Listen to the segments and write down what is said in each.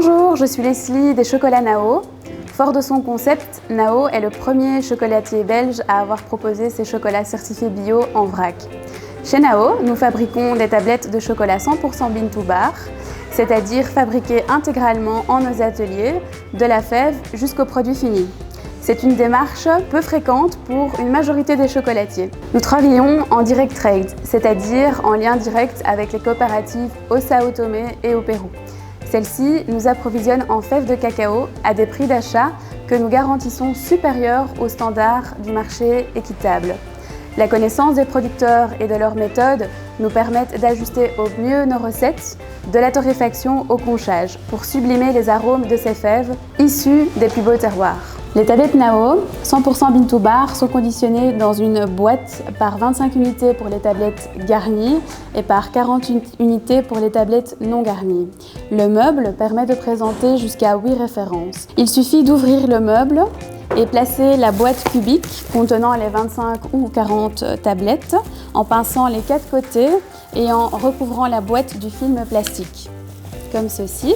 Bonjour, je suis Leslie des Chocolats Nao. Fort de son concept, Nao est le premier chocolatier belge à avoir proposé ses chocolats certifiés bio en vrac. Chez Nao, nous fabriquons des tablettes de chocolat 100% bean to bar, c'est-à-dire fabriquées intégralement en nos ateliers, de la fève jusqu'au produit fini. C'est une démarche peu fréquente pour une majorité des chocolatiers. Nous travaillons en direct trade, c'est-à-dire en lien direct avec les coopératives au Sao Tomé et au Pérou. Celles-ci nous approvisionnent en fèves de cacao à des prix d'achat que nous garantissons supérieurs aux standards du marché équitable. La connaissance des producteurs et de leurs méthodes nous permettent d'ajuster au mieux nos recettes, de la torréfaction au conchage, pour sublimer les arômes de ces fèves issues des plus beaux terroirs. Les tablettes Nao, 100% bean to bar, sont conditionnées dans une boîte par 25 unités pour les tablettes garnies et par 40 unités pour les tablettes non garnies. Le meuble permet de présenter jusqu'à 8 références. Il suffit d'ouvrir le meuble et placer la boîte cubique contenant les 25 ou 40 tablettes en pinçant les 4 côtés et en recouvrant la boîte du film plastique, comme ceci.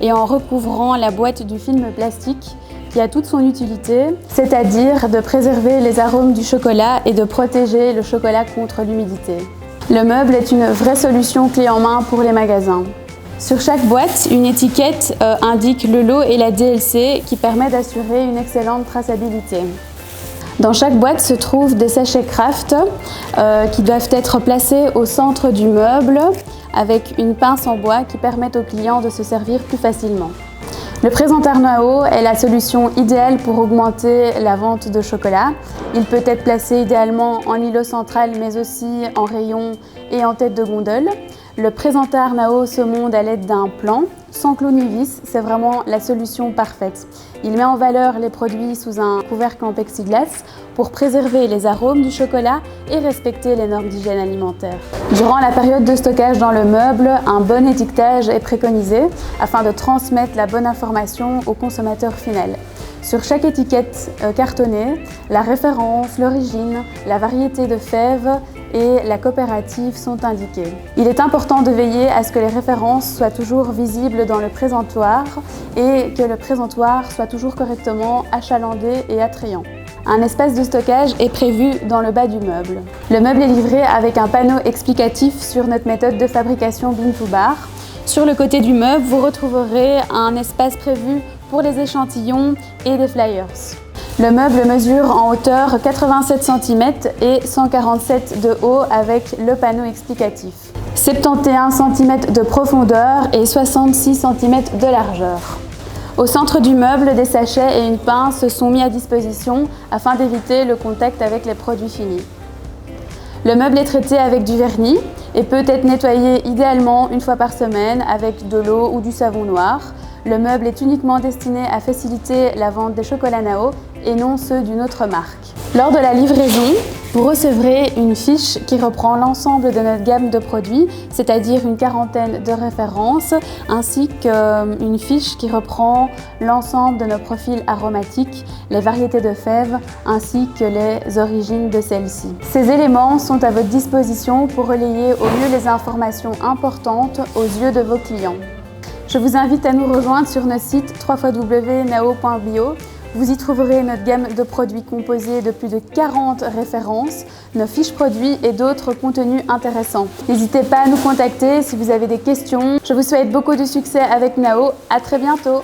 Et en recouvrant la boîte du film plastique qui a toute son utilité, c'est-à-dire de préserver les arômes du chocolat et de protéger le chocolat contre l'humidité. Le meuble est une vraie solution clé en main pour les magasins. Sur chaque boîte, une étiquette indique le lot et la DLC qui permet d'assurer une excellente traçabilité. Dans chaque boîte se trouvent des sachets Kraft qui doivent être placés au centre du meuble avec une pince en bois qui permet aux clients de se servir plus facilement. Le présentoir Nao est la solution idéale pour augmenter la vente de chocolat. Il peut être placé idéalement en îlot central mais aussi en rayon et en tête de gondole. Le présentoir Nao se monte à l'aide d'un plan, sans clou ni vis, c'est vraiment la solution parfaite. Il met en valeur les produits sous un couvercle en plexiglas pour préserver les arômes du chocolat et respecter les normes d'hygiène alimentaire. Durant la période de stockage dans le meuble, un bon étiquetage est préconisé afin de transmettre la bonne information au consommateur final. Sur chaque étiquette cartonnée, la référence, l'origine, la variété de fèves et la coopérative sont indiquées. Il est important de veiller à ce que les références soient toujours visibles dans le présentoir et que le présentoir soit toujours correctement achalandé et attrayant. Un espace de stockage est prévu dans le bas du meuble. Le meuble est livré avec un panneau explicatif sur notre méthode de fabrication bean to bar. Sur le côté du meuble, vous retrouverez un espace prévu pour les échantillons et des flyers. Le meuble mesure en hauteur 87 cm et 147 de haut avec le panneau explicatif, 71 cm de profondeur et 66 cm de largeur. Au centre du meuble, des sachets et une pince sont mis à disposition afin d'éviter le contact avec les produits finis. Le meuble est traité avec du vernis et peut être nettoyé idéalement une fois par semaine avec de l'eau ou du savon noir. Le meuble est uniquement destiné à faciliter la vente des chocolats Nao et non ceux d'une autre marque. Lors de la livraison, vous recevrez une fiche qui reprend l'ensemble de notre gamme de produits, c'est-à-dire une quarantaine de références, ainsi qu'une fiche qui reprend l'ensemble de nos profils aromatiques, les variétés de fèves, ainsi que les origines de celles-ci. Ces éléments sont à votre disposition pour relayer au mieux les informations importantes aux yeux de vos clients. Je vous invite à nous rejoindre sur notre site www.nao.bio. Vous y trouverez notre gamme de produits composés de plus de 40 références, nos fiches produits et d'autres contenus intéressants. N'hésitez pas à nous contacter si vous avez des questions. Je vous souhaite beaucoup de succès avec Nao. À très bientôt.